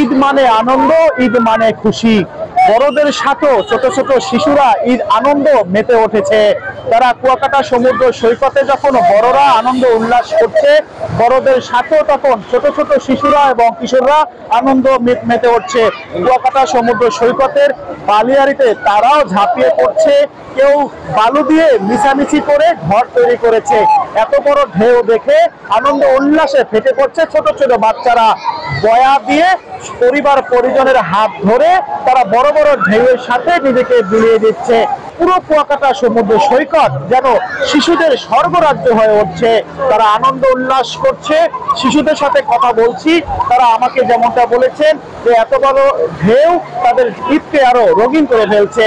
ঈদ মানে আনন্দ, ঈদ মানে খুশি। বড়দের সাথেও ছোট ছোট শিশুরা ঈদ আনন্দ মেতে উঠেছে। তারা কুয়াকাটা সমুদ্র সৈকতে যখন বড়রা আনন্দ উল্লাস করছে, বড়দের সাথেও তখন ছোট ছোট শিশুরা এবং কিশোররা আনন্দ মেতে উঠছে। কুয়াকাটা সমুদ্র সৈকতের বালিয়াড়িতে তারাও ঝাঁপিয়ে পড়ছে, কেউ বালু দিয়ে মিছামিছি করে ঘর তৈরি করেছে। এত বড় ঢেউ দেখে আনন্দ উল্লাসে ফেটে পড়ছে ছোট ছোট বাচ্চারা। বয়া দিয়ে পরিবার পরিজনের হাত ধরে তারা বড় বড় ঢেউয়ের সাথে নিজেকে বিলিয়ে দিচ্ছে। পুরো কুয়াকাটা সমুদ্র সৈকত যেন শিশুদের স্বর্গরাজ্য হয়ে উঠছে। তারা আনন্দ উল্লাস করছে। শিশুদের সাথে কথা বলছি, তারা আমাকে যেমনটা বলেছেন যে এত বড় ঢেউ তাদের ঈদকে আরো রঙিন করে ফেলছে।